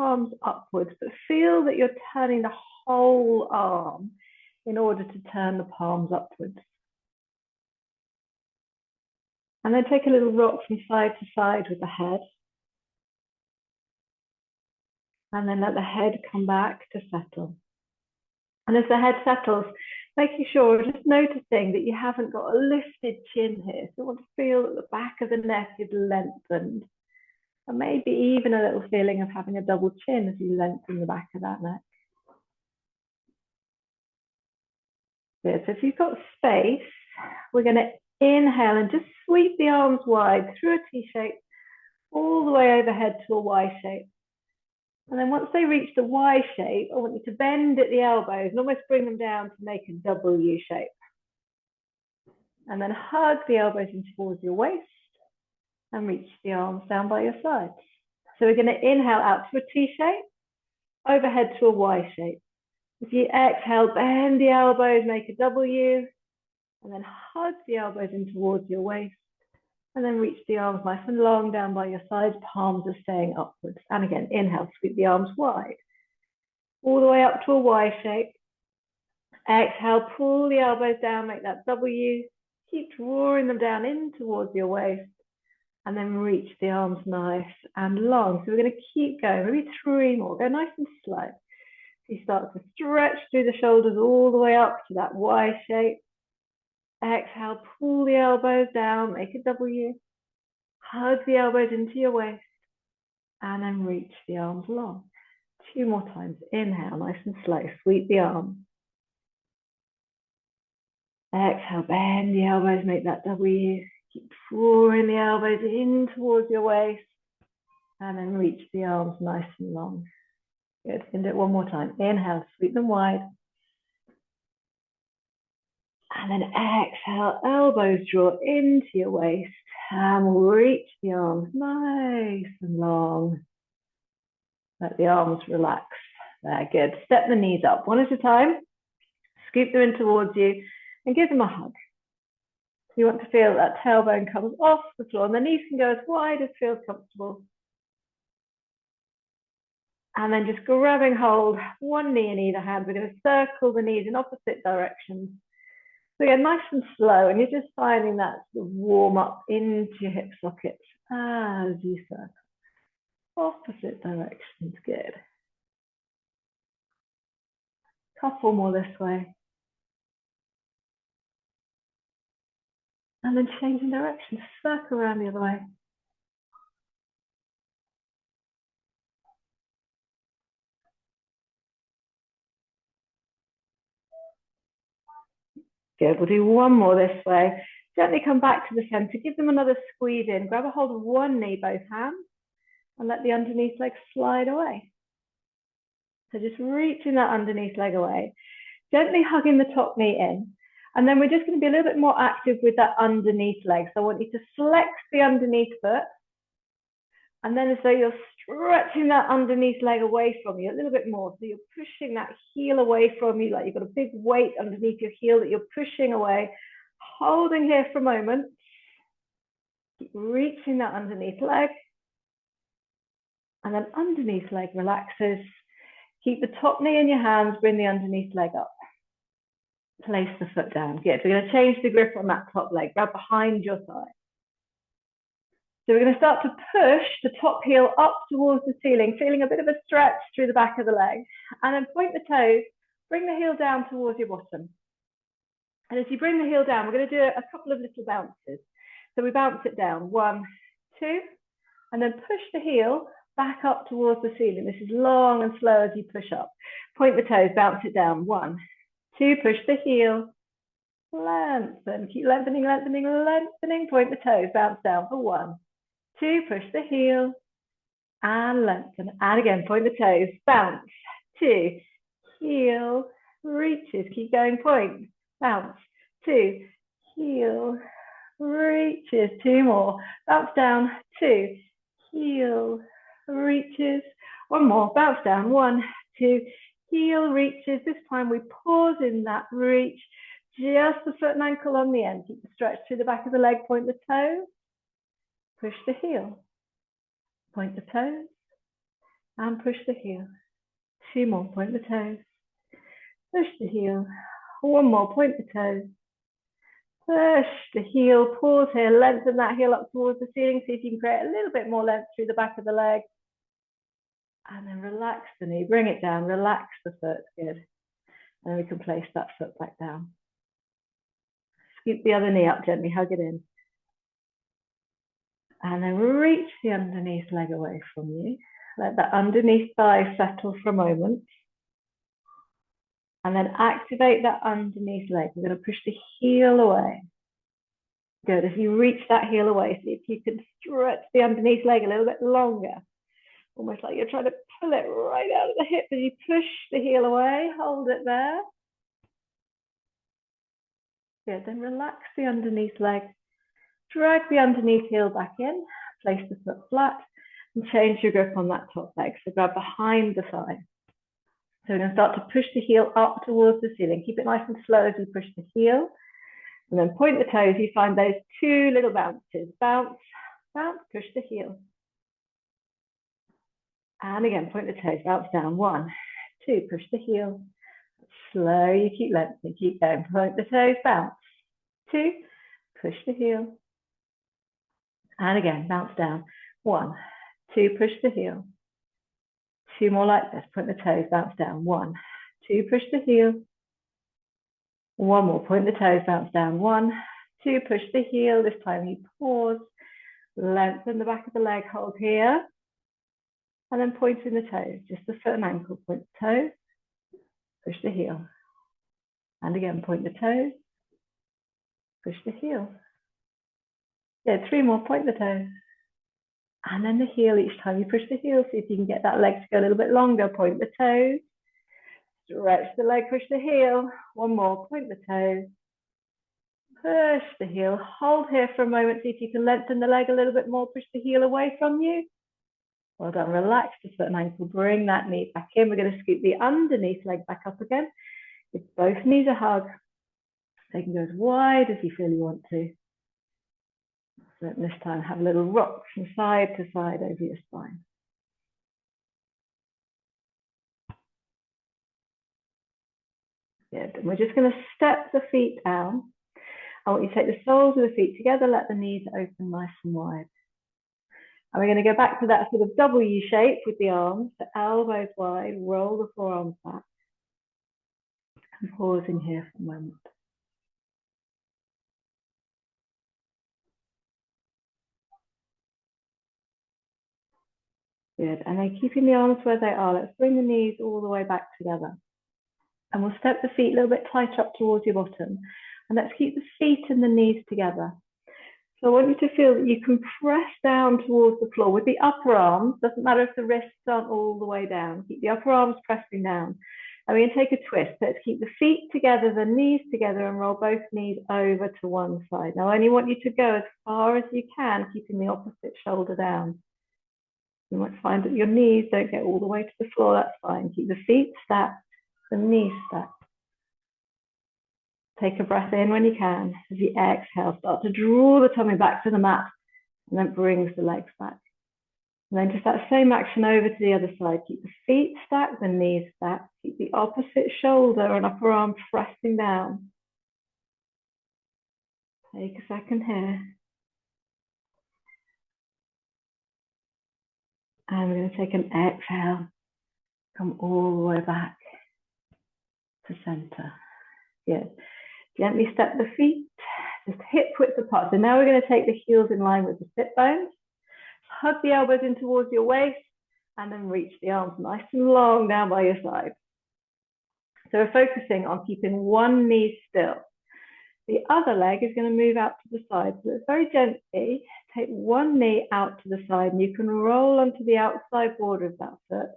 palms upwards, but feel that you're turning the whole arm in order to turn the palms upwards. And then take a little rock from side to side with the head. And then let the head come back to settle. And as the head settles, making sure, just noticing that you haven't got a lifted chin here. So you want to feel that the back of the neck is lengthened. And maybe even a little feeling of having a double chin as you lengthen the back of that neck. Good. So if you've got space, we're going to inhale and just sweep the arms wide through a T shape, all the way overhead to a Y shape. And then once they reach the Y shape, I want you to bend at the elbows and almost bring them down to make a W shape. And then hug the elbows in towards your waist and reach the arms down by your sides. So we're going to inhale out to a T shape, overhead to a Y shape. If you exhale, bend the elbows, make a W, and then hug the elbows in towards your waist. And then reach the arms nice and long down by your sides, palms are staying upwards. And again, inhale, sweep the arms wide. All the way up to a Y shape. Exhale, pull the elbows down, make that W. Keep drawing them down in towards your waist. And then reach the arms nice and long. So we're going to keep going, maybe 3 more. Go nice and slow. So you start to stretch through the shoulders all the way up to that Y shape. Exhale, pull the elbows down, make a W. Hug the elbows into your waist. And then reach the arms long. 2 more times. Inhale, nice and slow. Sweep the arms. Exhale, bend the elbows, make that W. Keep drawing the elbows in towards your waist. And then reach the arms nice and long. Good. You can do it 1 more time. Inhale, sweep them wide. And then exhale, elbows draw into your waist. And reach the arms nice and long. Let the arms relax. There, good. Step the knees up 1 at a time. Scoop them in towards you and give them a hug. So you want to feel that tailbone comes off the floor and the knees can go as wide as feels comfortable. And then just grabbing hold, 1 knee in either hand. We're going to circle the knees in opposite directions. So again, nice and slow, and you're just finding that sort of warm up into your hip sockets as you circle. Opposite directions, good. Couple more this way. And then changing direction, circle around the other way. Good, we'll do 1 more this way. Gently come back to the center, give them another squeeze in, grab a hold of 1 knee, both hands, and let the underneath leg slide away. So just reaching that underneath leg away, gently hugging the top knee in. And then we're just going to be a little bit more active with that underneath leg. So I want you to flex the underneath foot. And then as though you're stretching that underneath leg away from you a little bit more. So you're pushing that heel away from you, like you've got a big weight underneath your heel that you're pushing away. Holding here for a moment. Keep reaching that underneath leg. And then underneath leg relaxes. Keep the top knee in your hands, bring the underneath leg up. Place the foot down. Good. We're going to change the grip on that top leg. Grab behind your thigh. So we're going to start to push the top heel up towards the ceiling, feeling a bit of a stretch through the back of the leg. And then point the toes, bring the heel down towards your bottom. And as you bring the heel down, we're going to do a couple of little bounces. So we bounce it down, 1, 2, and then push the heel back up towards the ceiling. This is long and slow as you push up. Point the toes, bounce it down, 1, 2, push the heel, lengthen, keep lengthening, lengthening, lengthening, point the toes, bounce down for 1, 2, push the heel, and lengthen, and again, point the toes, bounce, 2, heel, reaches, keep going, point, bounce, 2, heel, reaches, 2 more, bounce down, 2, heel, reaches, 1 more, bounce down, 1, 2, heel reaches. This time we pause in that reach, just the foot and ankle on the end. Keep the stretch through the back of the leg, point the toes, push the heel, point the toes, and push the heel. 2 more, point the toes. Push the heel. 1 more, point the toes. Push the heel, pause here, lengthen that heel up towards the ceiling. See if you can create a little bit more length through the back of the leg. And then relax the knee, bring it down, relax the foot, good. And we can place that foot back down. Scoop the other knee up gently, hug it in. And then reach the underneath leg away from you. Let that underneath thigh settle for a moment. And then activate that underneath leg. We're going to push the heel away. Good. As you reach that heel away, see if you can stretch the underneath leg a little bit longer. Almost like you're trying to pull it right out of the hip as you push the heel away. Hold it there. Good. Then relax the underneath leg. Drag the underneath heel back in. Place the foot flat and change your grip on that top leg. So grab behind the thigh. So we're going to start to push the heel up towards the ceiling. Keep it nice and slow as you push the heel. And then point the toes. You find those 2 little bounces. Bounce, bounce, push the heel. And again, point the toes, bounce down. 1, 2, push the heel. Slow, you keep lengthening, keep going. Point the toes, bounce. 2, push the heel. And again, bounce down. 1, 2, push the heel. 2 more like this. Point the toes, bounce down. 1, 2, push the heel. 1 more. Point the toes, bounce down. 1, 2, push the heel. This time you pause. Lengthen the back of the leg. Hold here. And then point in the toes. Just the foot and ankle. Point the toes. Push the heel. And again, point the toes. Push the heel. Yeah, 3 more. Point the toes. And then the heel each time you push the heel. See if you can get that leg to go a little bit longer. Point the toes. Stretch the leg, push the heel. 1 more, point the toes. Push the heel. Hold here for a moment. See if you can lengthen the leg a little bit more. Push the heel away from you. Well done. Relax the foot and ankle. Bring that knee back in. We're going to scoop the underneath leg back up again. Give both knees a hug. They can go as wide as you feel you want to. So this time have a little rock from side to side over your spine. Good. And we're just going to step the feet down. I want you to take the soles of the feet together, let the knees open nice and wide. And we're going to go back to that sort of W shape with the arms, the elbows wide, roll the forearms back. And pausing here for a moment. Good. And then keeping the arms where they are, let's bring the knees all the way back together. And we'll step the feet a little bit tighter up towards your bottom. And let's keep the feet and the knees together. So I want you to feel that you can press down towards the floor with the upper arms. Doesn't matter if the wrists aren't all the way down. Keep the upper arms pressing down. And we're going to take a twist. Let's keep the feet together, the knees together, and roll both knees over to one side. Now I only want you to go as far as you can, keeping the opposite shoulder down. You might find that your knees don't get all the way to the floor. That's fine. Keep the feet stacked, the knees stacked. Take a breath in when you can. As you exhale, start to draw the tummy back to the mat, and then brings the legs back. And then just that same action over to the other side. Keep the feet stacked, the knees stacked. Keep the opposite shoulder and upper arm pressing down. Take a second here. And we're going to take an exhale. Come all the way back to center. Good. Gently step the feet, just hip width apart. So now we're going to take the heels in line with the sit bones. Hug the elbows in towards your waist and then reach the arms nice and long down by your side. So we're focusing on keeping one knee still. The other leg is going to move out to the side. So it's very gently, take one knee out to the side and you can roll onto the outside border of that foot.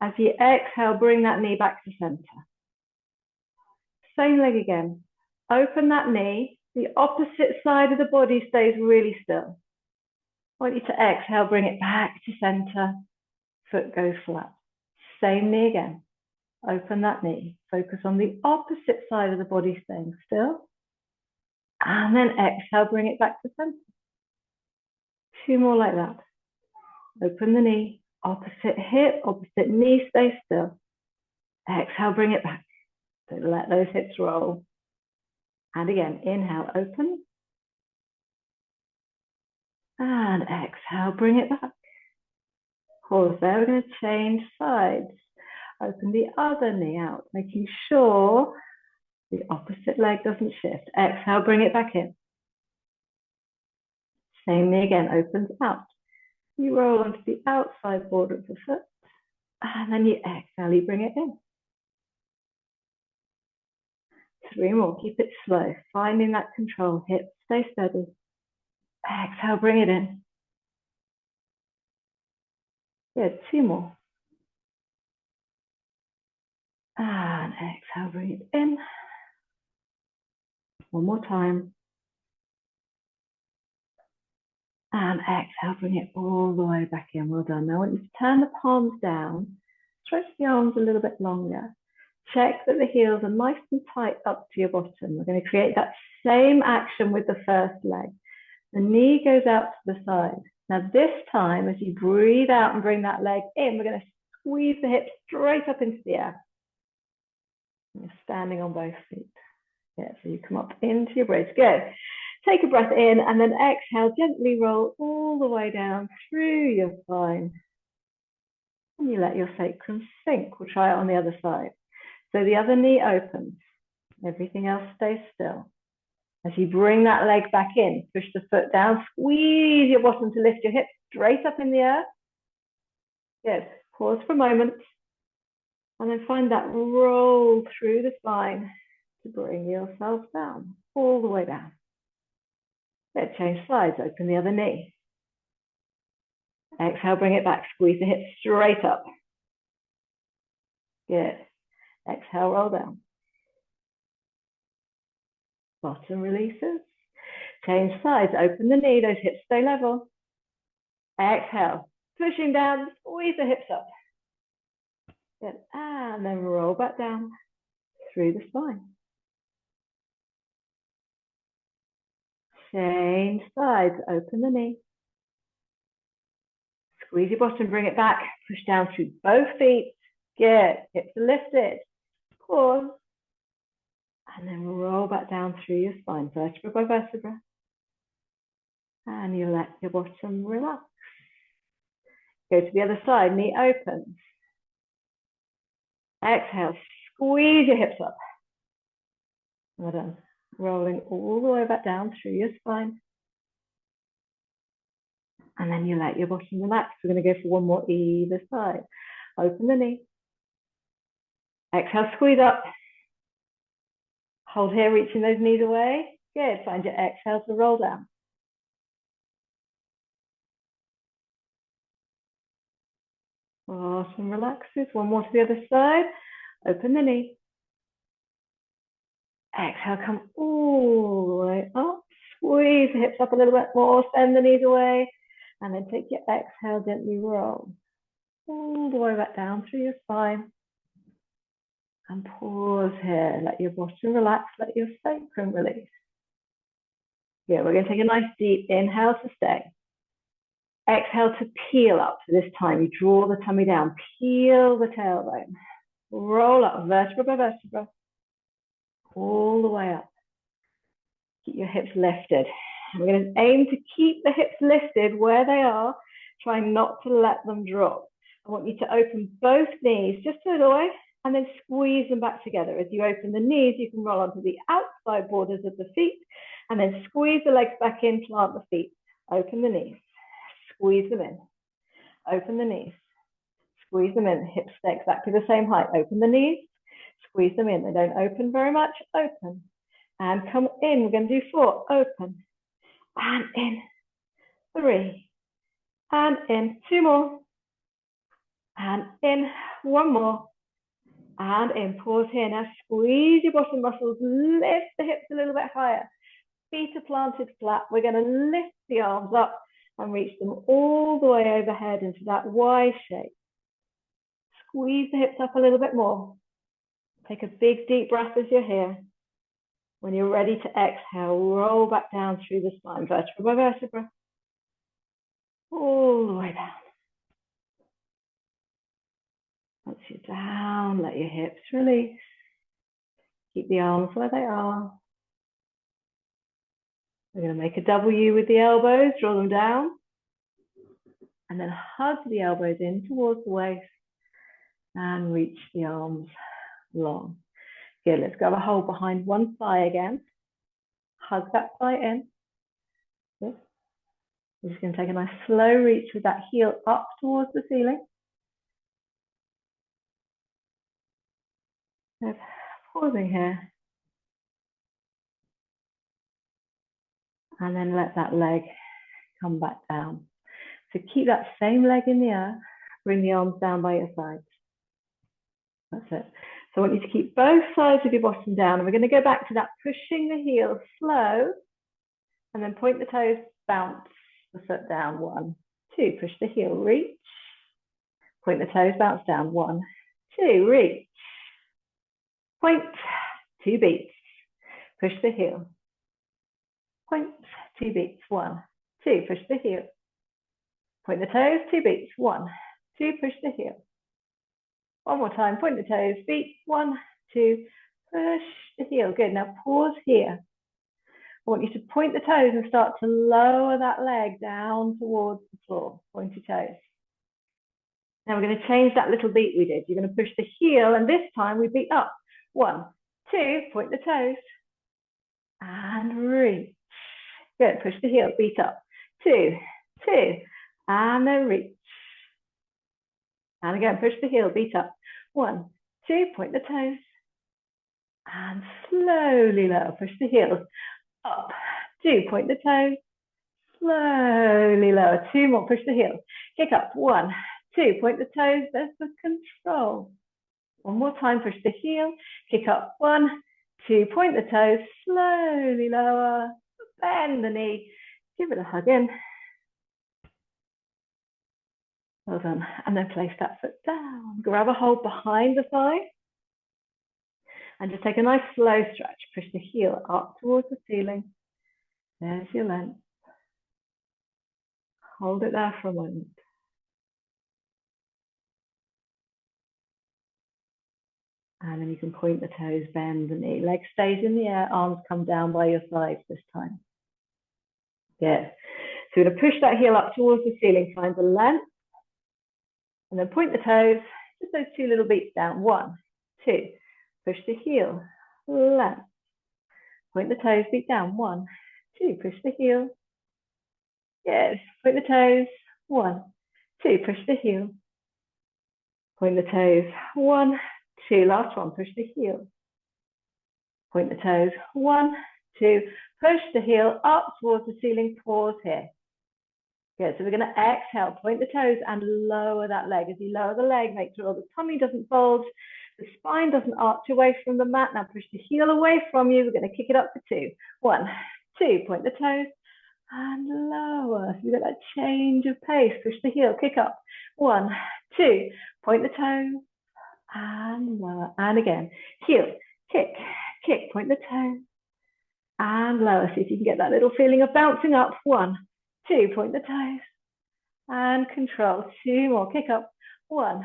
As you exhale, bring that knee back to center. Same leg again. Open that knee. The opposite side of the body stays really still. I want you to exhale, bring it back to center. Foot goes flat. Same knee again. Open that knee. Focus on the opposite side of the body staying still. And then exhale, bring it back to center. 2 more like that. Open the knee. Opposite hip, opposite knee, stay still. Exhale, bring it back. So let those hips roll. And again, inhale, open. And exhale, bring it back. Pause there. We're going to change sides. Open the other knee out, making sure the opposite leg doesn't shift. Exhale, bring it back in. Same knee again, opens out. You roll onto the outside border of the foot. And then you exhale, you bring it in. 3 more, keep it slow. Finding that control, hips stay steady. Exhale, bring it in. Good, 2 more. And exhale, bring it in. 1 more time. And exhale, bring it all the way back in. Well done. Now I want you to turn the palms down. Stretch the arms a little bit longer. Check that the heels are nice and tight up to your bottom. We're going to create that same action with the first leg. The knee goes out to the side. Now this time, as you breathe out and bring that leg in, we're going to squeeze the hips straight up into the air. You're standing on both feet. Yeah, so you come up into your bridge. Good. Take a breath in and then exhale, gently roll all the way down through your spine. And you let your sacrum sink. We'll try it on the other side. So the other knee opens. Everything else stays still. As you bring that leg back in, push the foot down, squeeze your bottom to lift your hips straight up in the air. Good. Pause for a moment. And then find that roll through the spine to bring yourself down, all the way down. Good. Change sides, open the other knee. Exhale, bring it back, squeeze the hips straight up. Good. Exhale, roll down. Bottom releases. Change sides, open the knee, those hips stay level. Exhale, pushing down, squeeze the hips up. Good. And then roll back down through the spine. Change sides, open the knee. Squeeze your bottom, bring it back, push down through both feet. Good. Hips are lifted. Pause. And then roll back down through your spine, vertebra by vertebra. And you let your bottom relax. Go to the other side, knee opens. Exhale, squeeze your hips up. Well done. Rolling all the way back down through your spine. And then you let your bottom relax. We're going to go for 1 more either side. Open the knee. Exhale, squeeze up. Hold here, reaching those knees away. Good. Find your exhale to roll down. Bottom relaxes. 1 more to the other side. Open the knee. Exhale, come all the way up. Squeeze the hips up a little bit more. Send the knees away. And then take your exhale, gently roll all the way back down through your spine. And pause here. Let your bottom relax. Let your sacrum release. Yeah, we're going to take a nice deep inhale to stay. Exhale to peel up. So this time you draw the tummy down. Peel the tailbone. Roll up vertebra by vertebra. All the way up. Keep your hips lifted. And we're going to aim to keep the hips lifted where they are. Try not to let them drop. I want you to open both knees just a little way and then squeeze them back together. As you open the knees, you can roll onto the outside borders of the feet and then squeeze the legs back in, plant the feet. Open the knees, squeeze them in. Open the knees, squeeze them in. Hips stay exactly the same height. Open the knees, squeeze them in. They don't open very much. Open. And come in. We're going to do 4. Open. And in. 3. And in. 2 more. And in. 1 more. And in. Pause here. Now squeeze your bottom muscles. Lift the hips a little bit higher. Feet are planted flat. We're going to lift the arms up and reach them all the way overhead into that Y shape. Squeeze the hips up a little bit more. Take a big deep breath as you're here. When you're ready to exhale, roll back down through the spine, vertebra by vertebra. All the way down. Once you're down, let your hips release. Keep the arms where they are. We're going to make a W with the elbows, draw them down, and then hug the elbows in towards the waist and reach the arms long. Good, let's grab a hold behind one thigh again. Hug that thigh in. Good. We're just going to take a nice slow reach with that heel up towards the ceiling. Good. Pausing here. And then let that leg come back down. So keep that same leg in the air. Bring the arms down by your sides. That's it. So I want you to keep both sides of your bottom down. And we're going to go back to that pushing the heel slow. And then point the toes, bounce the foot down. 1, 2, push the heel, reach. Point the toes, bounce down. 1, 2, reach. Point, 2 beats. Push the heel. Point, 2 beats. 1, 2, push the heel. Point the toes, 2 beats. 1, 2, push the heel. One more time, point the toes, beat. 1, 2, push the heel. Good, now pause here. I want you to point the toes and start to lower that leg down towards the floor. Point your toes. Now we're going to change that little beat we did. You're going to push the heel, and this time we beat up. 1, 2, point the toes, and reach. Good, push the heel, beat up. 2, 2, and then reach. And again, push the heel, beat up. 1, 2, point the toes, and slowly lower. Push the heels up. 2, point the toes, slowly lower. 2 more, push the heels. Kick up. 1, 2, point the toes. There's the control. One more time, push the heel, kick up. 1, 2, point the toes, slowly lower. Bend the knee, give it a hug in. Well done. And then place that foot down. Grab a hold behind the thigh. And just take a nice slow stretch. Push the heel up towards the ceiling. There's your length. Hold it there for a moment. And then you can point the toes, bend the knee. Leg stays in the air, arms come down by your sides this time. Good. So we're going to push that heel up towards the ceiling, find the length. And then point the toes, just those 2 little beats down. 1, 2, push the heel, length. Point the toes, beat down. 1, 2, push the heel. Yes, point the toes. 1, 2, push the heel. Point the toes. 1, 2, last one, push the heel. Point the toes. 1, 2, push the heel up towards the ceiling. Pause here. Good, so we're going to exhale, point the toes and lower that leg. As you lower the leg, make sure the tummy doesn't bulge, the spine doesn't arch away from the mat. Now push the heel away from you. We're going to kick it up for 2. 1, 2, point the toes and lower. So you get that change of pace. Push the heel, kick up. 1, 2, point the toes and lower. And again, heel, kick, kick, point the toes and lower. See if you can get that little feeling of bouncing up. 1, 2, point the toes and control. 2 more, kick up. 1,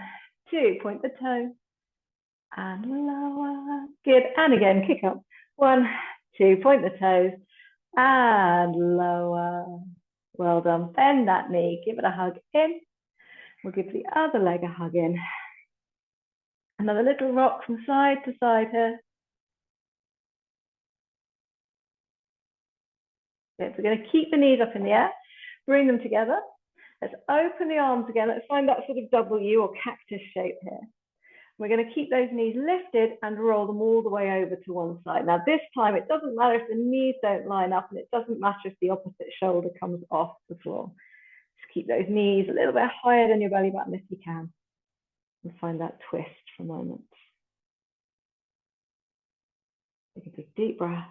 2, point the toes and lower. Good, and again, kick up. 1, 2, point the toes and lower. Well done. Bend that knee, give it a hug in. We'll give the other leg a hug in. Another little rock from side to side here. Good, so we're going to keep the knees up in the air. Bring them together. Let's open the arms again. Let's find that sort of W or cactus shape here. We're going to keep those knees lifted and roll them all the way over to one side. Now this time it doesn't matter if the knees don't line up, and it doesn't matter if the opposite shoulder comes off the floor. Just keep those knees a little bit higher than your belly button if you can. And find that twist for a moment. Take a big deep breath.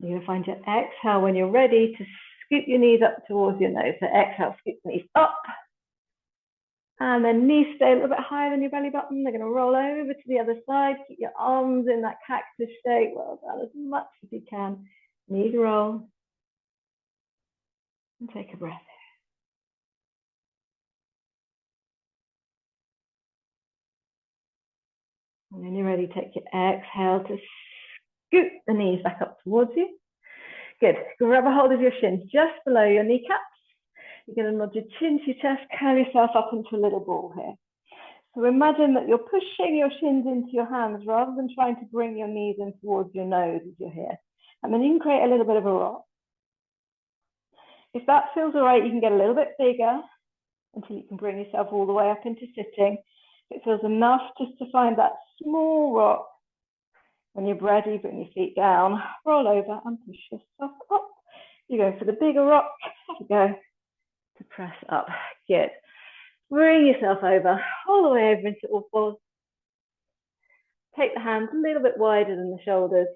You're going to find your exhale when you're ready to scoop your knees up towards your nose. So exhale, scoop the knees up. And then knees stay a little bit higher than your belly button. They're going to roll over to the other side. Keep your arms in that cactus shape. Well done, as much as you can. Knees roll. And take a breath. And when you're ready, take your exhale to scoot the knees back up towards you. Good. Grab a hold of your shins just below your kneecaps. You're going to nod your chin to your chest, curl yourself up into a little ball here. So imagine that you're pushing your shins into your hands rather than trying to bring your knees in towards your nose as you're here. And then you can create a little bit of a rock. If that feels all right, you can get a little bit bigger until you can bring yourself all the way up into sitting. If it feels enough just to find that small rock. When you're ready, bring your feet down, roll over and push yourself up. You're going for the bigger rock. Have a go to press up. Good. Bring yourself over, all the way over into all fours. Take the hands a little bit wider than the shoulders.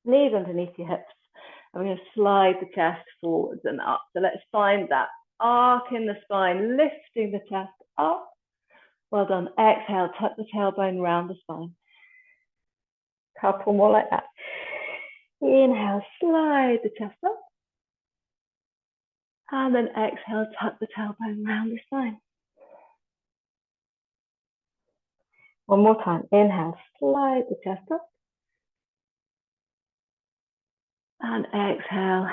Knees underneath your hips. And we're going to slide the chest forwards and up. So let's find that arc in the spine, lifting the chest up. Well done. Exhale, tuck the tailbone round the spine. Couple more like that. Inhale, slide the chest up. And then exhale, tuck the tailbone round the spine. One more time. Inhale, slide the chest up. And exhale,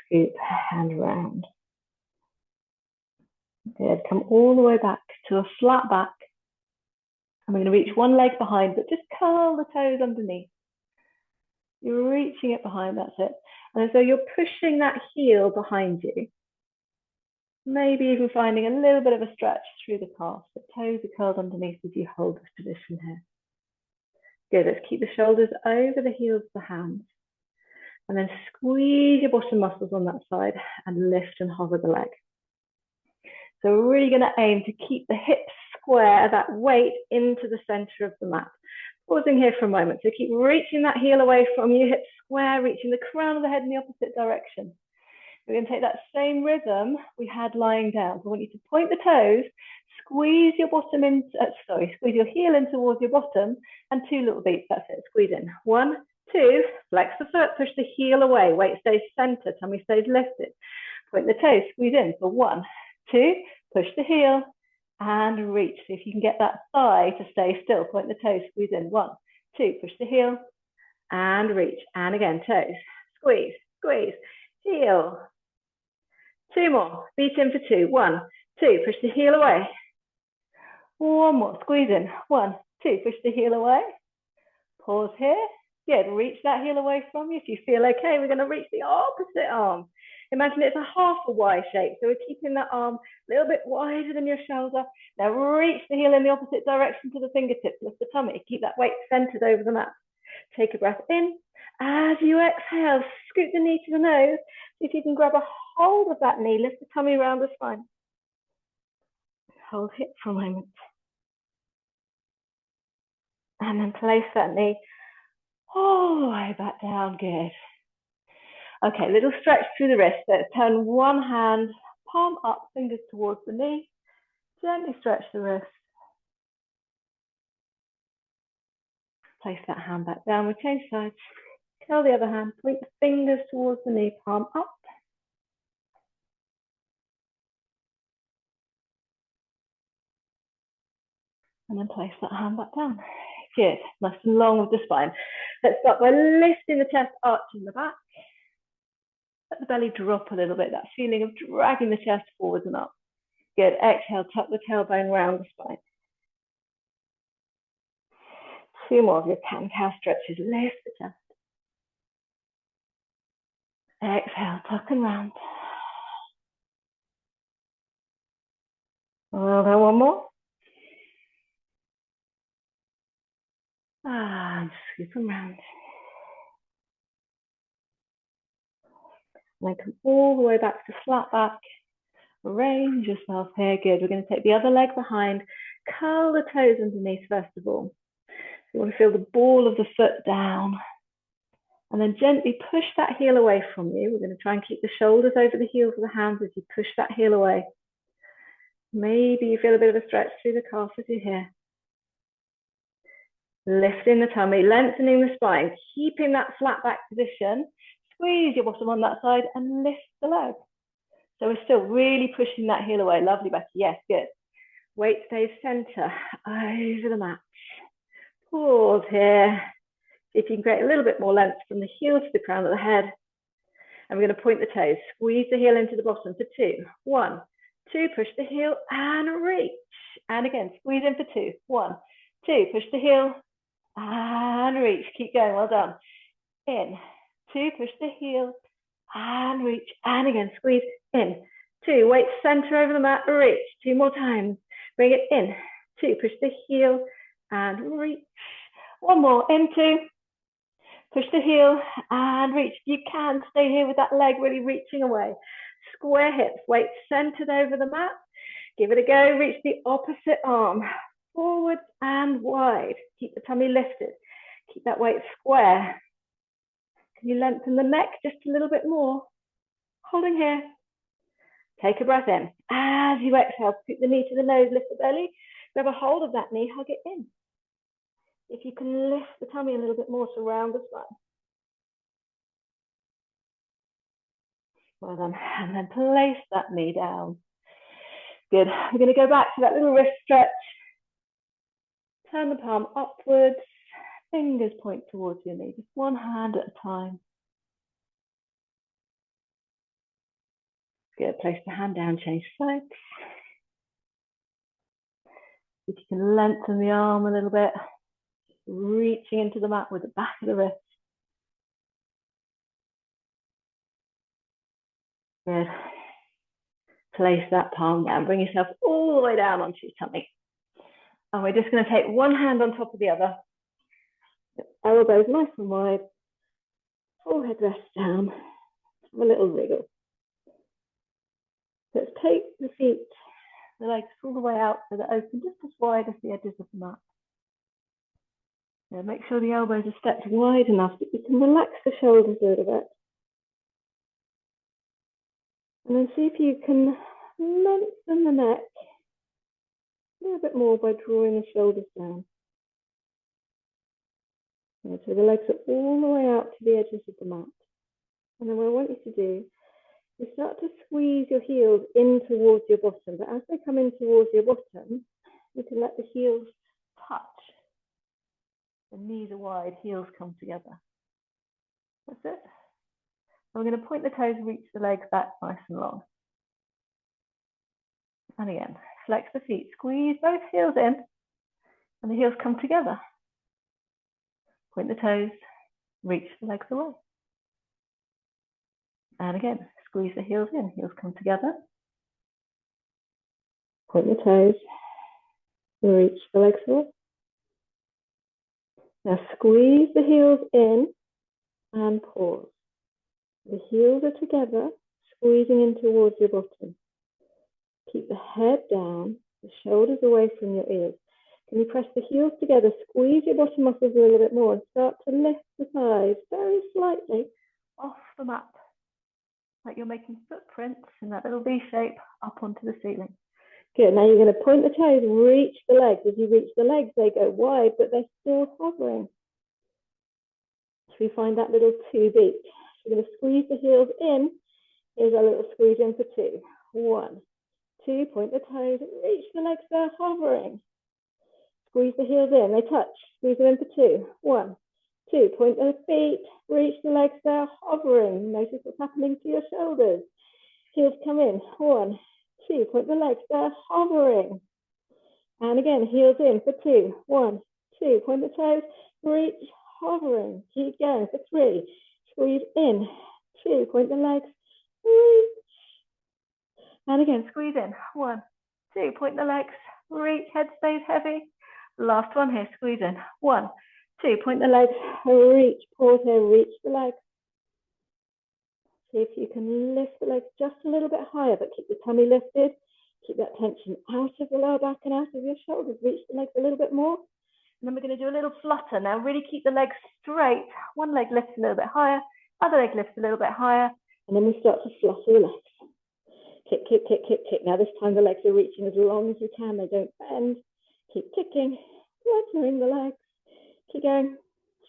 scoop and round. Good. Come all the way back to a flat back. And we're going to reach one leg behind, but just curl the toes underneath. You're reaching it behind, that's it. And as though you're pushing that heel behind you, maybe even finding a little bit of a stretch through the calf. The toes are curled underneath as you hold this position here. Good, let's keep the shoulders over the heels of the hands. And then squeeze your bottom muscles on that side and lift and hover the leg. So we're really going to aim to keep the hips square, that weight into the center of the mat. Pausing here for a moment. So keep reaching that heel away from you, hips square, reaching the crown of the head in the opposite direction. We're going to take that same rhythm we had lying down. So I want you to point the toes, squeeze your bottom in, squeeze your heel in towards your bottom, and two little beats. That's it. Squeeze in. 1, 2, flex the foot, push the heel away. Weight stays centered, tummy stays lifted. Point the toes, squeeze in for 1, 2, push the heel and reach. So if you can get that thigh to stay still, point the toes, squeeze in. 1, 2, push the heel and reach. And again, toes, squeeze, squeeze, heel. 2 more, beat in for 2. 1, 2, push the heel away. 1 more, squeeze in. 1, 2, push the heel away. Pause here. Good, reach that heel away from you. If you feel okay, we're going to reach the opposite arm. Imagine it's a half a Y shape. So we're keeping that arm a little bit wider than your shoulder. Now reach the heel in the opposite direction to the fingertips. Lift the tummy. Keep that weight centered over the mat. Take a breath in. As you exhale, scoot the knee to the nose. See if you can grab a hold of that knee. Lift the tummy around the spine. Hold it for a moment. And then place that knee all the way back down. Good. Okay, little stretch through the wrist. Let's turn one hand, palm up, fingers towards the knee. Gently stretch the wrist. Place that hand back down. We change sides. Curl the other hand. Point the fingers towards the knee, palm up. And then place that hand back down. Good. Nice and long with the spine. Let's start by lifting the chest, arching the back. Let the belly drop a little bit. That feeling of dragging the chest forwards and up. Good. Exhale, tuck the tailbone round the spine. 2 more of your cat-cow stretches. Lift the chest. Exhale, tuck and round. Well done, 1 more. And scoop and round. And then come all the way back to flat back. Arrange yourself here. Good. We're going to take the other leg behind. Curl the toes underneath first of all. You want to feel the ball of the foot down. And then gently push that heel away from you. We're going to try and keep the shoulders over the heels of the hands as you push that heel away. Maybe you feel a bit of a stretch through the calf as you're here. Lifting the tummy, lengthening the spine, keeping that flat back position. Squeeze your bottom on that side and lift the leg. So we're still really pushing that heel away. Lovely, Becky. Yes, good. Weight stays center, over the mat. Pause here. See if you can create a little bit more length from the heel to the crown of the head. And we're going to point the toes. Squeeze the heel into the bottom for 2. 1, 2, push the heel and reach. And again, squeeze in for 2. 1, 2, push the heel and reach. Keep going, well done. In, 2, push the heel and reach. And again, squeeze in. 2, weight center over the mat, reach. 2 more times. Bring it in. 2, push the heel and reach. 1 more, in 2. Push the heel and reach. You can stay here with that leg really reaching away. Square hips, weight centered over the mat. Give it a go. Reach the opposite arm. Forwards and wide. Keep the tummy lifted. Keep that weight square. Can you lengthen the neck just a little bit more? Holding here. Take a breath in. As you exhale, scoop the knee to the nose, lift the belly. Grab a hold of that knee, hug it in. If you can lift the tummy a little bit more to round the spine. Well done. And then place that knee down. Good. We're going to go back to that little wrist stretch. Turn the palm upwards. Fingers point towards your knee. Just one hand at a time. Good. Place the hand down, change sides. If you can lengthen the arm a little bit. Reaching into the mat with the back of the wrist. Good. Place that palm down. Bring yourself all the way down onto your tummy. And we're just going to take one hand on top of the other. Elbows nice and wide. Forehead rests down. Have a little wriggle. Let's take the feet, the legs all the way out so they're open just as wide as the edges of the mat. Yeah, make sure the elbows are stepped wide enough that you can relax the shoulders a little bit. And then see if you can lengthen the neck a little bit more by drawing the shoulders down. Yeah, so the legs are all the way out to the edges of the mat. And then what I want you to do is start to squeeze your heels in towards your bottom. But as they come in towards your bottom, you can let the heels touch. The knees are wide, heels come together. That's it. And we're going to point the toes, reach the legs back nice and long. And again, flex the feet, squeeze both heels in, and the heels come together. Point the toes, reach the legs away. And again, squeeze the heels in, heels come together. Point the toes, reach the legs away. Now squeeze the heels in and pause. The heels are together, squeezing in towards your bottom. Keep the head down, the shoulders away from your ears. Can you press the heels together, squeeze your bottom muscles a little bit more and start to lift the thighs very slightly off the mat. Like you're making footprints in that little V shape up onto the ceiling. Good, now you're going to point the toes, reach the legs. As you reach the legs, they go wide, but they're still hovering. So we find that little 2 beat. We're going to squeeze the heels in. Here's our little squeeze in for 2. 1, 2, point the toes, reach the legs, they're hovering. Squeeze the heels in, they touch. Squeeze them in for 2. 1, 2, point the feet, reach the legs, they're hovering. Notice what's happening to your shoulders. Heels come in. 1, 2, point the legs, they're hovering. And again, heels in for 2. 1, 2, point the toes, reach, hovering. Keep going for 3. Squeeze in. 2, point the legs, reach. And again, squeeze in. 1, 2, point the legs, reach, head stays heavy. Last one here, squeeze in. 1, 2, point the legs, reach, pause here, reach the legs. See if you can lift the legs just a little bit higher, but keep the tummy lifted. Keep that tension out of the lower back and out of your shoulders. Reach the legs a little bit more. And then we're going to do a little flutter. Now really keep the legs straight. One leg lifts a little bit higher, other leg lifts a little bit higher. And then we start to flutter the legs. Kick, kick, kick, kick, kick. Now this time the legs are reaching as long as you can. They don't bend. Keep kicking, fluttering the legs. Keep going.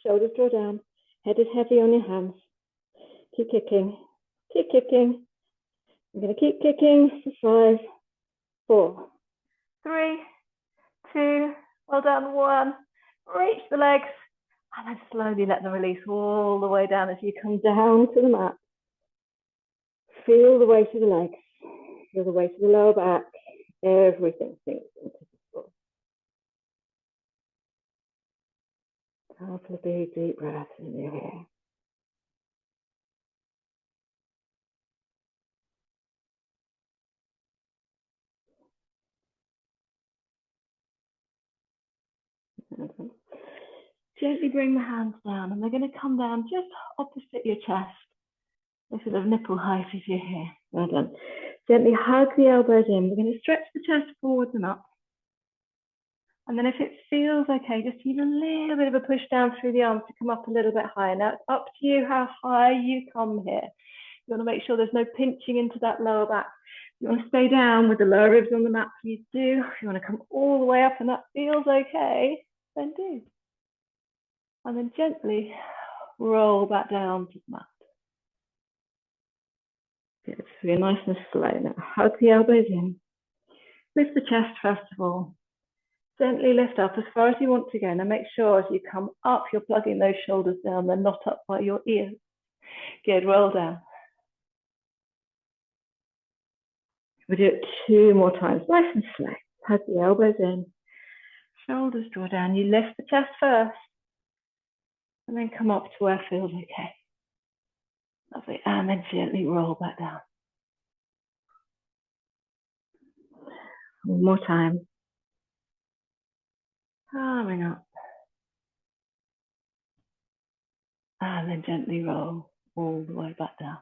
Shoulders draw down. Head is heavy on your hands. Keep kicking. Keep kicking. I'm going to keep kicking for 5, 4, 3, 2. Well done. 1. Reach the legs. And then slowly let them release all the way down as you come down to the mat. Feel the weight of the legs. Feel the weight of the lower back. Everything sinks into the floor. Couple of big deep breaths in the air. Gently bring the hands down, and they're going to come down just opposite your chest. They're sort of nipple height if you're here. Well done. Gently hug the elbows in. We're going to stretch the chest forwards and up. And then if it feels okay, just use a little bit of a push down through the arms to come up a little bit higher. Now it's up to you how high you come here. You want to make sure there's no pinching into that lower back. If you want to stay down with the lower ribs on the mat, please do. If you want to come all the way up and that feels okay, then do. And then gently roll back down to the mat. Good. So you're nice and slow. Now hug the elbows in. Lift the chest first of all. Gently lift up as far as you want to go. Now make sure as you come up, you're plugging those shoulders down. They're not up by your ears. Good. Roll down. We do it 2 more times. Nice and slow. Hug the elbows in. Shoulders draw down. You lift the chest first. And then come up to where it feels okay. Lovely. And then gently roll back down. One more time. Coming up. And then gently roll all the way back down.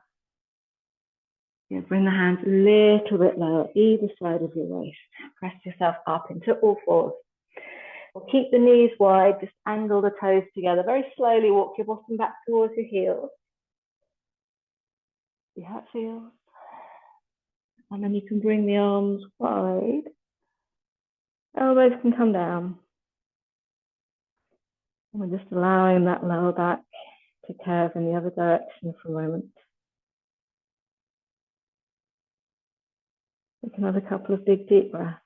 You bring the hands a little bit lower, either side of your waist. Press yourself up into all fours. We'll keep the knees wide, just angle the toes together. Very slowly walk your bottom back towards your heels. See how it feels. And then you can bring the arms wide. Elbows can come down. And we're just allowing that lower back to curve in the other direction for a moment. Take another couple of big deep breaths.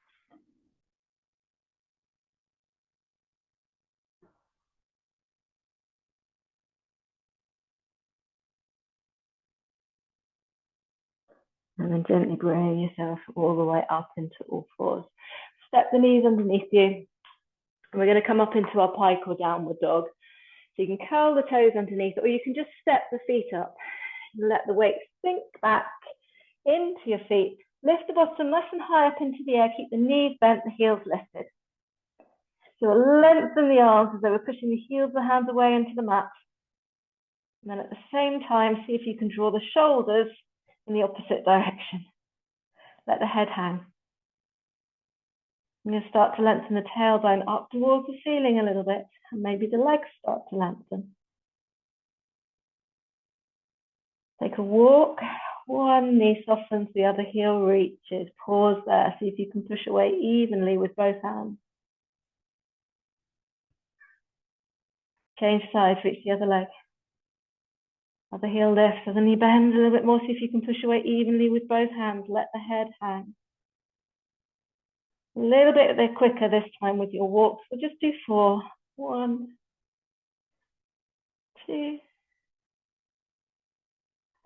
And then gently bring yourself all the way up into all fours. Step the knees underneath you. And we're going to come up into our pike or downward dog. So you can curl the toes underneath, or you can just step the feet up. Let the weight sink back into your feet. Lift the bottom nice and high up into the air. Keep the knees bent, the heels lifted. So lengthen the arms as though we're pushing the heels of the hands away into the mat. And then at the same time, see if you can draw the shoulders in the opposite direction. Let the head hang. I'm going to start to lengthen the tailbone up towards the ceiling a little bit, and maybe the legs start to lengthen. Take a walk. One knee softens, the other heel reaches. Pause there. See if you can push away evenly with both hands. Change sides, reach the other leg. Other heel lifts, so the knee bends a little bit more. See if you can push away evenly with both hands. Let the head hang. A little bit quicker this time with your walks. We'll just do 4. 1, 2,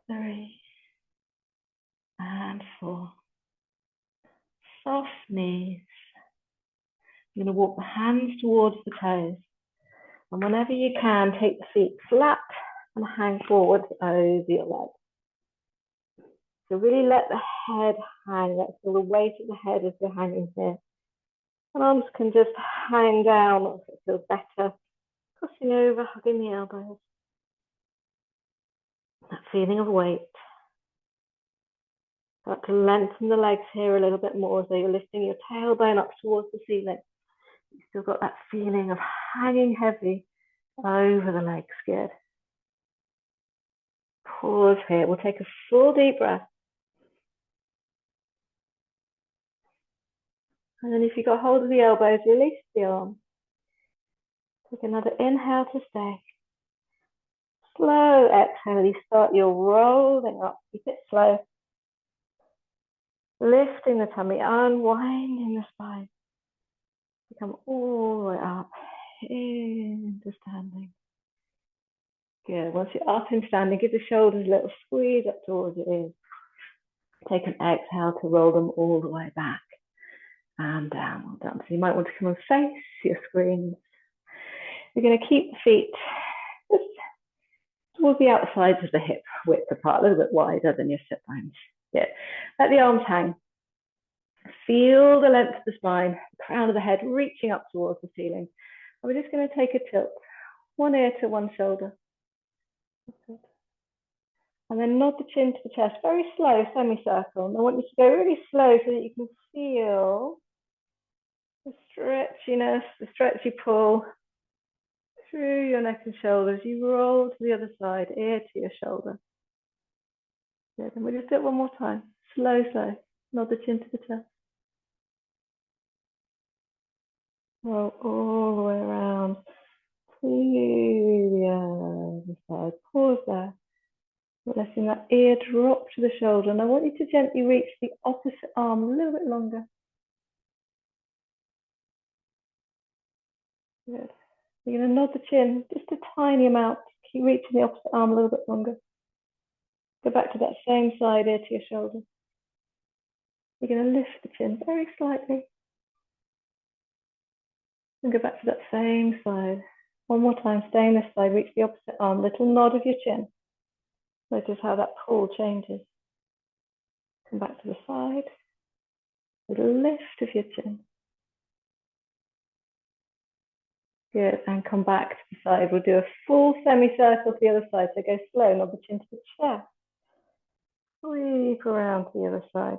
3, and 4. Soft knees. You're going to walk the hands towards the toes. And whenever you can, take the feet flat and hang forward over your legs. So really let the head hang. Let's feel the weight of the head as you're hanging here. And arms can just hang down if it feels better. Crossing over, hugging the elbows. That feeling of weight. Start to lengthen the legs here a little bit more as though you're lifting your tailbone up towards the ceiling. You've still got that feeling of hanging heavy over the legs. Good. Pause here. We'll take a full deep breath. And then if you've got hold of the elbows, release the arms. Take another inhale to stay. Slow exhale. You start your rolling up. Keep it slow. Lifting the tummy, unwinding the spine. You come all the way up into standing. Good. Once you're up in standing, give the shoulders a little squeeze up towards your ears. Take an exhale to roll them all the way back and down. Well done. So you might want to come and face your screens. You're going to keep the feet just towards the outsides of the hip width apart, a little bit wider than your sit bones. Good. Let the arms hang. Feel the length of the spine, the crown of the head reaching up towards the ceiling. And we're just going to take a tilt, one ear to one shoulder. And then nod the chin to the chest, very slow, semicircle. And I want you to go really slow so that you can feel the stretchiness, the stretchy pull through your neck and shoulders. You roll to the other side, ear to your shoulder. Good. And we'll just do it one more time. Slow, slow. Nod the chin to the chest. Roll all the way around to the other side. Pause there. Letting that ear drop to the shoulder. And I want you to gently reach the opposite arm a little bit longer. Good. You're going to nod the chin just a tiny amount. Keep reaching the opposite arm a little bit longer. Go back to that same side, ear to your shoulder. You're going to lift the chin very slightly. And go back to that same side. One more time, staying this side, reach the opposite arm. Little nod of your chin. Notice how that pull changes. Come back to the side. Little lift of your chin. Good, and come back to the side. We'll do a full semicircle to the other side. So go slow, nod the chin to the chest. Sweep around to the other side.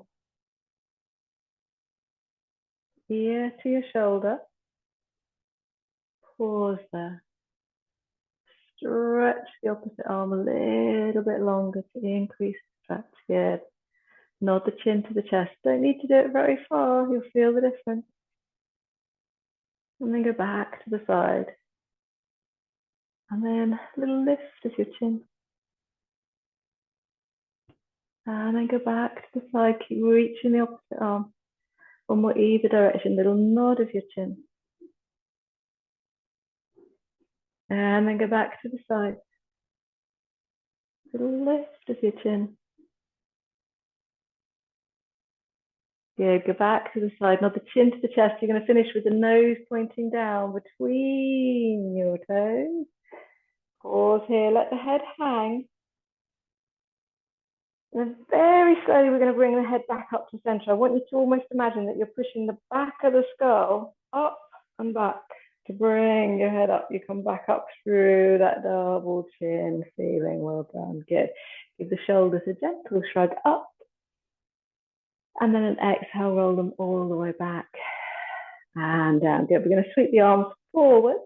Ear to your shoulder. Pause there. Stretch the opposite arm a little bit longer to increase the stretch. Good. Nod the chin to the chest. Don't need to do it very far. You'll feel the difference. And then go back to the side. And then a little lift of your chin. And then go back to the side. Keep reaching the opposite arm. One more either direction. Little nod of your chin. And then go back to the side. Little lift of your chin. Good. Go back to the side. Nod the chin to the chest. You're going to finish with the nose pointing down between your toes. Pause here. Let the head hang. And then very slowly, we're going to bring the head back up to center. I want you to almost imagine that you're pushing the back of the skull up and back to bring your head up. You come back up through that double chin feeling. Well done. Good. Give the shoulders a gentle shrug up. And then an exhale, roll them all the way back and down. Good. We're going to sweep the arms forward.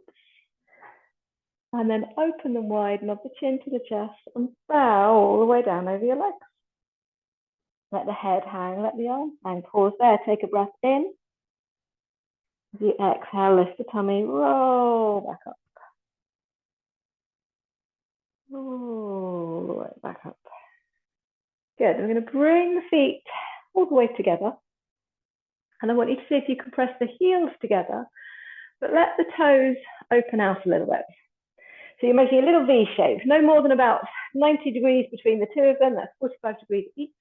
And then open them wide, nod the chin to the chest, and bow all the way down over your legs. Let the head hang, let the arms hang. Pause there, take a breath in. As you exhale, lift the tummy, roll back up. All the way back up. Good, we're going to bring the feet all the way together. And I want you to see if you can press the heels together, but let the toes open out a little bit. So you're making a little V shape, no more than about 90 degrees between the two of them. That's 45 degrees each.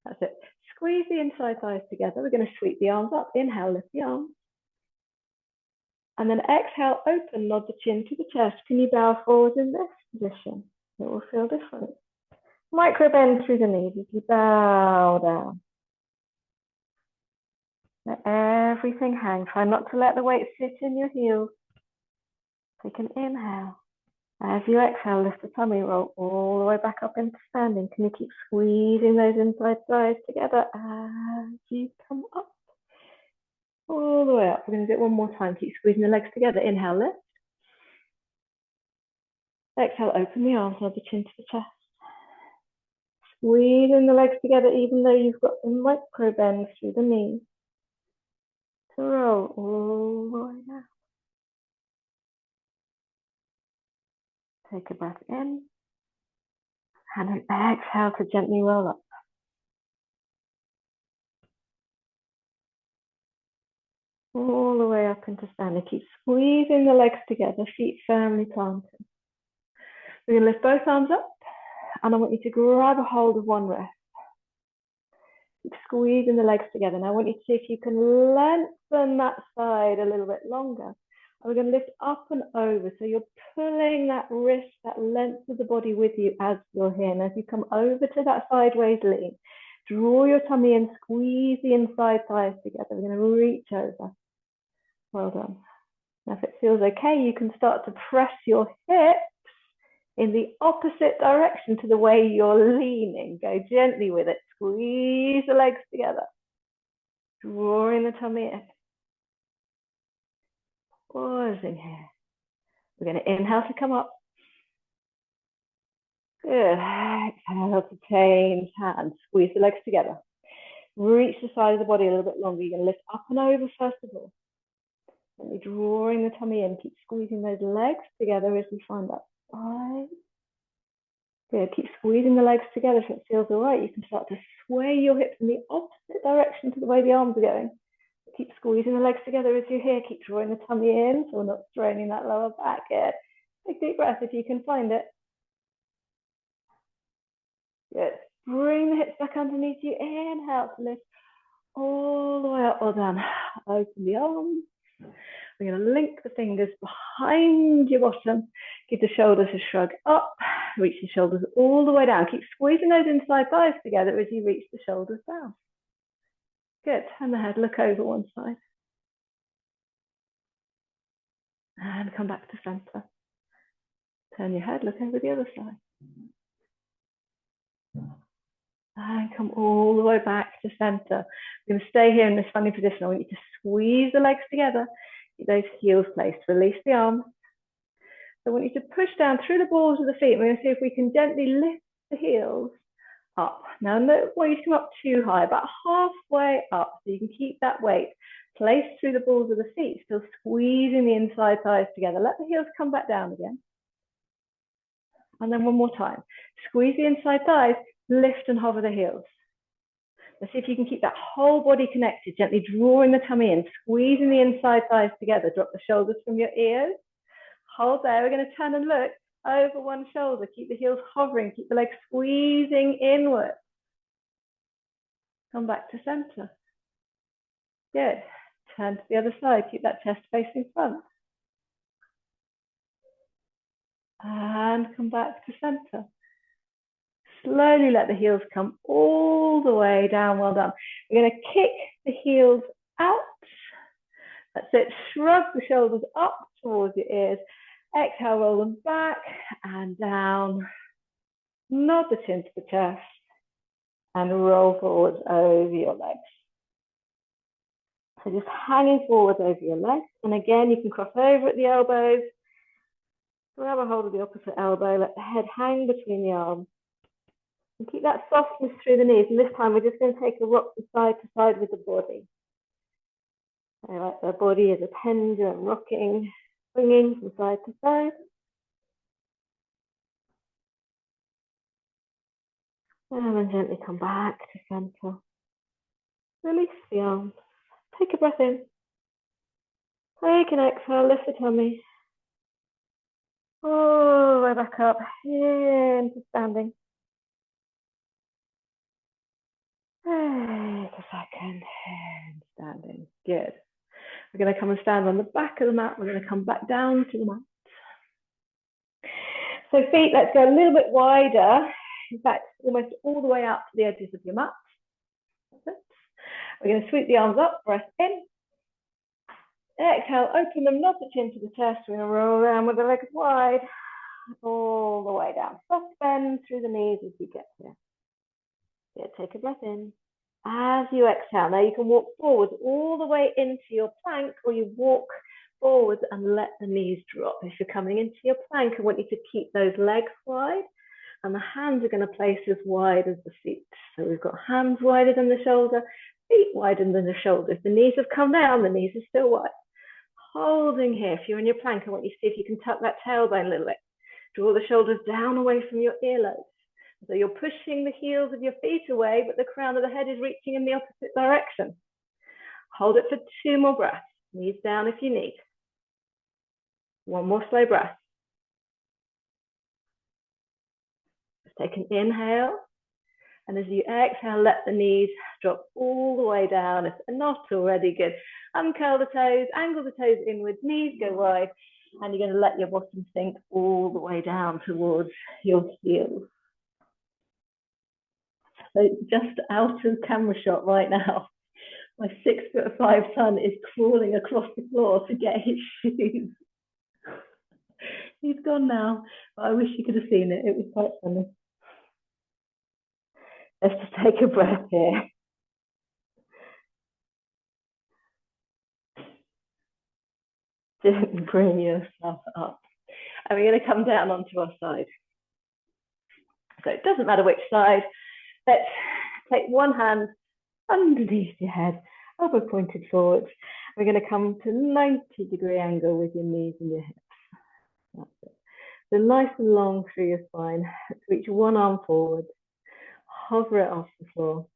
That's it. Squeeze the inside thighs together. We're going to sweep the arms up. Inhale, lift the arms. And then exhale, open, nod the chin to the chest. Can you bow forward in this position? It will feel different. Micro bend through the knees as you bow down. Let everything hang. Try not to let the weight sit in your heels. Take an inhale. As you exhale, lift the tummy, roll all the way back up into standing. Can you keep squeezing those inside thighs together as you come up? All the way up. We're going to do it one more time. Keep squeezing the legs together. Inhale, lift. Exhale, open the arms, nod the chin to the chest. Squeezing the legs together even though you've got the micro bends through the knees. To roll all the way down. Take a breath in. And then exhale to gently roll up. All the way up into standing. Keep squeezing the legs together, feet firmly planted. We're going to lift both arms up, and I want you to grab a hold of one wrist. Keep squeezing the legs together. Now I want you to see if you can lengthen that side a little bit longer. And we're going to lift up and over. So you're pulling that wrist, that length of the body with you as you're here. And as you come over to that sideways lean, draw your tummy in, squeeze the inside thighs together. We're going to reach over. Well done. Now if it feels okay, you can start to press your hips in the opposite direction to the way you're leaning. Go gently with it. Squeeze the legs together. Drawing the tummy in. Pausing here. We're going to inhale to come up. Good. Exhale to change hands. Squeeze the legs together. Reach the side of the body a little bit longer. You're going to lift up and over first of all. Then you're drawing the tummy in. Keep squeezing those legs together as we find that side. Good. Keep squeezing the legs together if it feels all right. You can start to sway your hips in the opposite direction to the way the arms are going. Keep squeezing the legs together as you're here. Keep drawing the tummy in so we're not straining that lower back. Good. Take a deep breath if you can find it. Good. Bring the hips back underneath you. Inhale to lift all the way up or down. Open the arms. We're going to link the fingers behind your bottom. Give the shoulders a shrug up. Reach the shoulders all the way down. Keep squeezing those inside thighs together as you reach the shoulders down. Good. Turn the head, look over one side. And come back to center. Turn your head, look over the other side. And come all the way back to center. We're going to stay here in this funny position. I want you to squeeze the legs together. Keep those heels placed. Release the arms. So I want you to push down through the balls of the feet. We're going to see if we can gently lift the heels up. Now, I don't want you to come up too high, about halfway up, so you can keep that weight placed through the balls of the feet, still squeezing the inside thighs together. Let the heels come back down again. And then one more time. Squeeze the inside thighs, lift and hover the heels. Let's see if you can keep that whole body connected, gently drawing the tummy in, squeezing the inside thighs together. Drop the shoulders from your ears. Hold there. We're going to turn and look over one shoulder. Keep the heels hovering. Keep the legs squeezing inward. Come back to center. Good. Turn to the other side. Keep that chest facing front. And come back to center. Slowly let the heels come all the way down. Well done. We're going to kick the heels out. That's it. Shrug the shoulders up towards your ears. Exhale, roll them back and down. Nod the chin to the chest. And roll forwards over your legs. So just hanging forwards over your legs. And again, you can cross over at the elbows. Grab a hold of the opposite elbow. Let the head hang between the arms. And keep that softness through the knees. And this time we're just going to take a rock from side to side with the body. So like the body is a pendulum, rocking, swinging from side to side. And then gently come back to center. Release the arms. Take a breath in. Take an exhale, lift the tummy. All the way back up, into standing. Take a second, and standing. Good. We're going to come and stand on the back of the mat. We're going to come back down to the mat. So feet, let's go a little bit wider. In fact, almost all the way out to the edges of your mat. We're going to sweep the arms up, breath in. Exhale, open them, nod the chin to the chest. We're going to roll around with the legs wide, all the way down. Soft bend through the knees as you get here. Good, take a breath in. As you exhale, now you can walk forward all the way into your plank, or you walk forward and let the knees drop. If you're coming into your plank, I want you to keep those legs wide, and the hands are going to place as wide as the feet. So we've got hands wider than the shoulder, feet wider than the shoulders. The knees have come down, the knees are still wide. Holding here. If you're in your plank, I want you to see if you can tuck that tailbone a little bit. Draw the shoulders down away from your earlobes. So you're pushing the heels of your feet away, but the crown of the head is reaching in the opposite direction. Hold it for 2 more breaths. Knees down if you need. One more slow breath. Just take an inhale. And as you exhale, let the knees drop all the way down. If they're not already, good. Uncurl the toes, angle the toes inwards, knees go wide. And you're going to let your bottom sink all the way down towards your heels. So just out of camera shot right now, my 6'5" son is crawling across the floor to get his shoes. He's gone now, but I wish you could have seen it. It was quite funny. Let's just take a breath here. Just bring yourself up. And we're going to come down onto our side. So it doesn't matter which side. Let's take one hand underneath your head, elbow pointed forwards. We're going to come to 90-degree angle with your knees and your hips. That's it. So nice and long through your spine. Let's reach one arm forward. Hover it off the floor.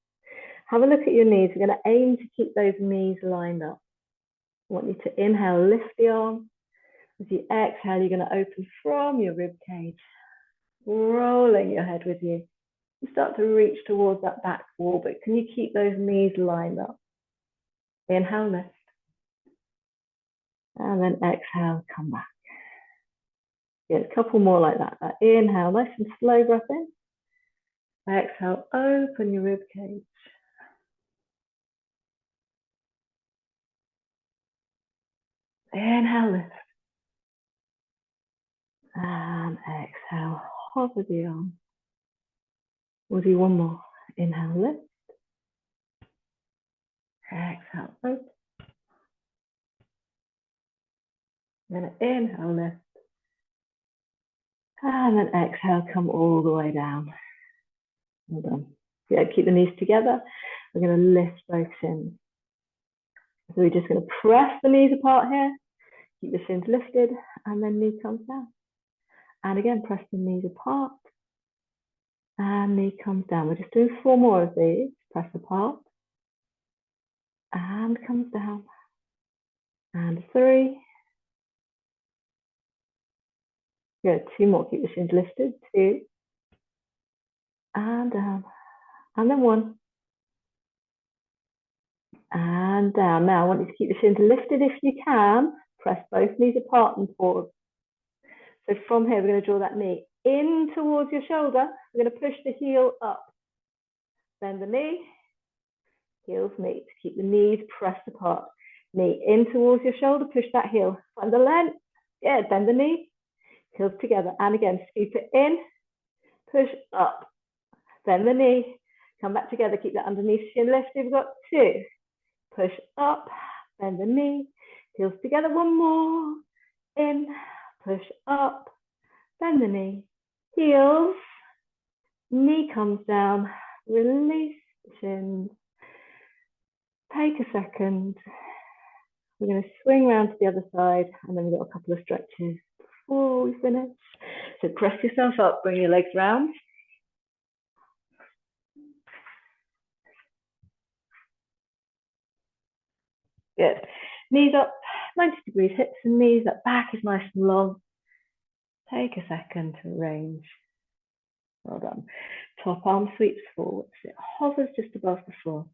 Have a look at your knees. We're going to aim to keep those knees lined up. I want you to inhale, lift the arm. As you exhale, you're going to open from your rib cage, rolling your head with you. You start to reach towards that back wall, but can you keep those knees lined up? Inhale, lift. And then exhale, come back. Good, a couple more like that. Inhale, nice and slow breath in. Exhale, open your rib cage. Inhale, lift. And exhale, hover the arm. We'll do one more. Inhale, lift. Exhale, open. Then inhale, lift. And then exhale, come all the way down. Well done. Yeah, keep the knees together. We're going to lift both shins. So we're just going to press the knees apart here. Keep the shins lifted, and then knee comes down. And again, press the knees apart, and knee comes down. We're just doing 4 more of these. Press apart, and comes down. And 3. Good, 2 more. Keep the shins lifted. 2. And down. And then 1. And down. Now I want you to keep the shins lifted if you can. Press both knees apart and forward. So from here, we're going to draw that knee in towards your shoulder. We're going to push the heel up. Bend the knee, heels meet. Keep the knees pressed apart. Knee in towards your shoulder, push that heel. Find the length. Yeah, bend the knee, heels together. And again, scoop it in, push up. Bend the knee, come back together. Keep that underneath shin lifted. We've got 2. Push up, bend the knee, heels together. 1 more. In, push up, bend the knee, heels, knee comes down, release the shins. Take a second. We're going to swing around to the other side, and then we've got a couple of stretches before we finish. So press yourself up, bring your legs round. Good. Knees up, 90 degrees, hips and knees. That back is nice and long. Take a second to arrange. Well done. Top arm sweeps forwards. It hovers just above the floor.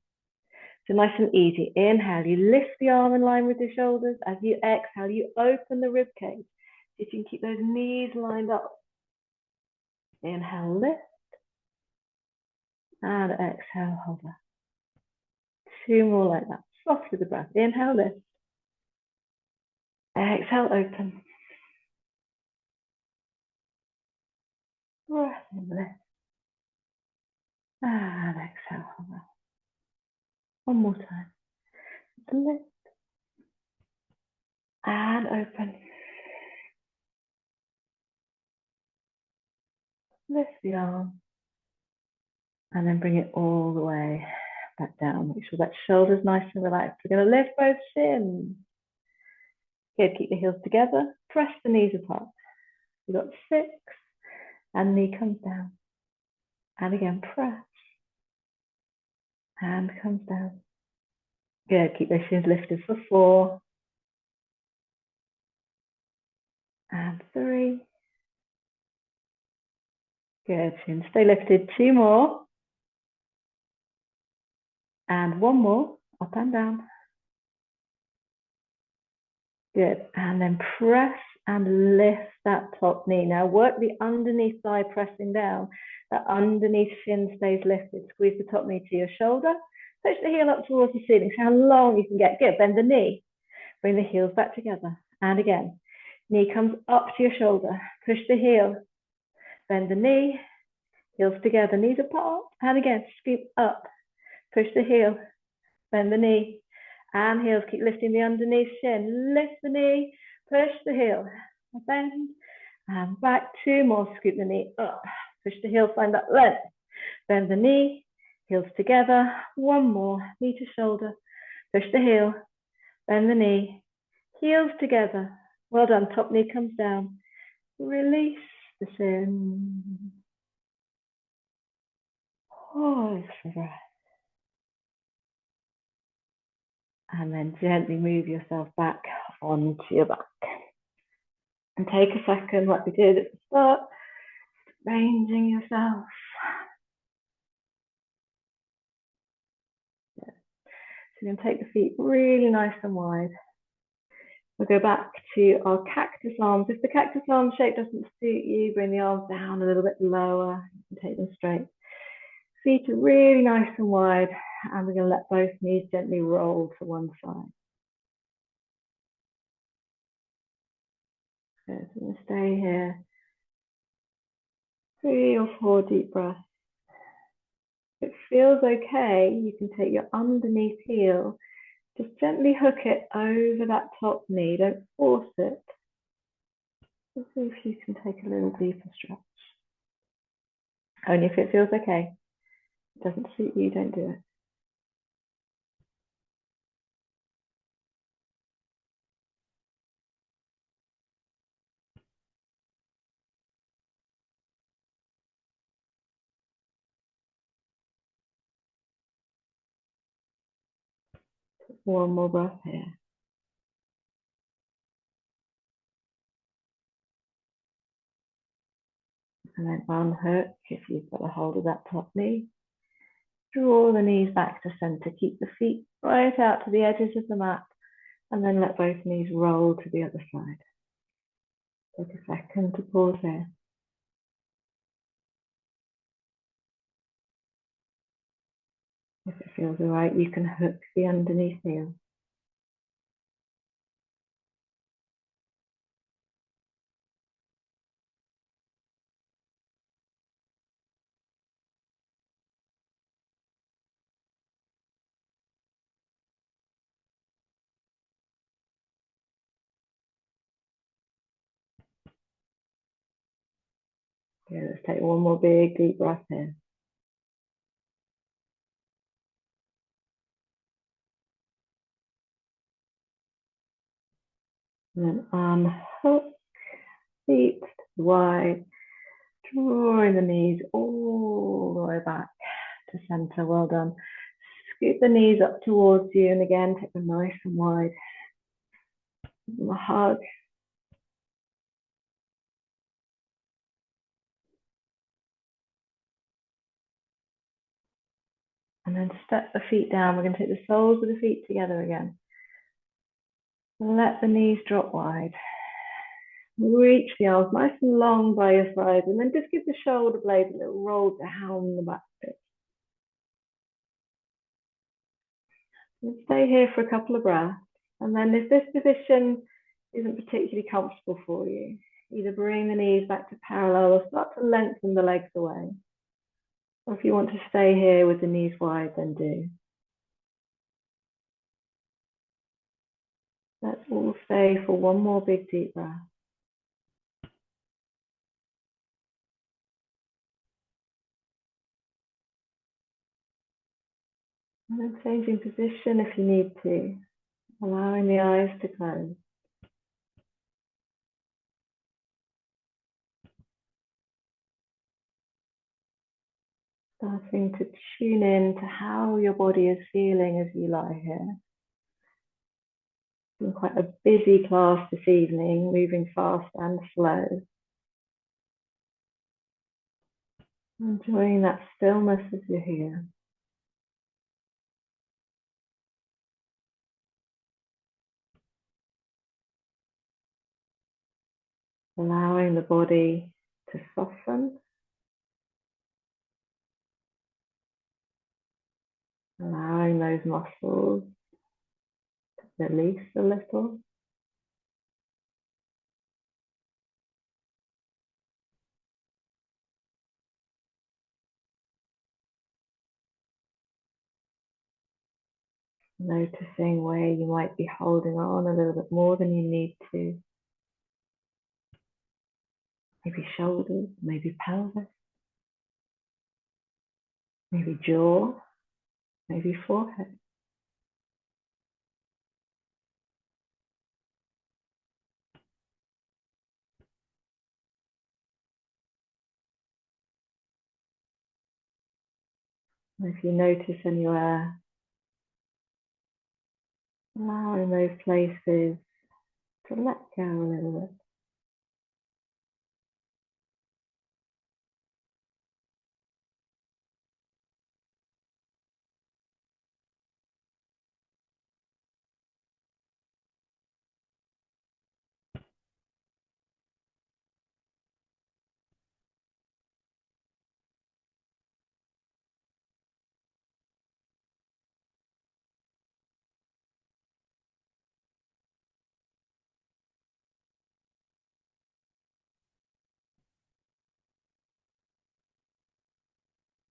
So nice and easy. Inhale, you lift the arm in line with your shoulders. As you exhale, you open the rib cage. So you can keep those knees lined up. Inhale, lift. And exhale, hover. 2 more like that. Soft with the breath. Inhale, lift. Exhale, open. Breath in, lift. And exhale, hover. 1 more time. Lift. And open. Lift the arm. And then bring it all the way back down. Make sure that shoulder's nice and relaxed. We're going to lift both shins. Good, keep the heels together. Press the knees apart. We've got 6. And knee comes down. And again, press. Hand comes down. Good, keep those shins lifted for 4. And 3. Good. Chin stay lifted. 2 more. And 1 more. Up and down. Good. And then press and lift that top knee. Now work the underneath thigh pressing down. That underneath shin stays lifted. Squeeze the top knee to your shoulder. Push the heel up towards the ceiling. See how long you can get. Good. Bend the knee. Bring the heels back together. And again. Knee comes up to your shoulder. Push the heel. Bend the knee. Heels together. Knees apart. And again. Scoop up. Push the heel. Bend the knee. And heels. Keep lifting the underneath shin. Lift the knee. Push the heel. Bend. And back. 2 more. Scoop the knee up. Push the heel. Find that length. Bend the knee. Heels together. 1 more. Knee to shoulder. Push the heel. Bend the knee. Heels together. Well done. Top knee comes down. Release the shin. Pause for breath. And then gently move yourself back onto your back. And take a second, like we did at the start, ranging yourself. So you're going to take the feet really nice and wide. We'll go back to our cactus arms. If the cactus arm shape doesn't suit you, bring the arms down a little bit lower. You can take them straight. Feet are really nice and wide, and we're going to let both knees gently roll to one side. So we're going to stay here. 3 or 4 deep breaths. If it feels okay, you can take your underneath heel, just gently hook it over that top knee. Don't force it. Just see if you can take a little deeper stretch. Only if it feels okay. If it doesn't suit you, don't do it. One more breath here. And then unhook if you've got a hold of that top knee. Draw the knees back to center. Keep the feet right out to the edges of the mat. And then let both knees roll to the other side. Take a second to pause here. If it feels all right, you can hook the underneath heel. Okay, let's take one more big deep breath in. And then unhook, feet wide, drawing the knees all the way back to center. Well done. Scoop the knees up towards you, and again, take them nice and wide. Give them a hug. And then step the feet down. We're going to take the soles of the feet together again. Let the knees drop wide. Reach the arms nice and long by your sides, and then just give the shoulder blades a little roll down the back bit. And stay here for a couple of breaths. And then if this position isn't particularly comfortable for you, either bring the knees back to parallel or start to lengthen the legs away. Or if you want to stay here with the knees wide, then do. Let's all stay for one more big deep breath. And then changing position if you need to, allowing the eyes to close. Starting to tune in to how your body is feeling as you lie here. Been quite a busy class this evening, moving fast and slow. Enjoying that stillness as you're here. Allowing the body to soften, allowing those muscles to release a little. Noticing where you might be holding on a little bit more than you need to. Maybe shoulders, maybe pelvis, maybe jaw, maybe forehead. And if you notice anywhere, allowing those places to let go a little bit.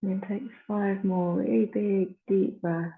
And take 5 more really big, deep breaths.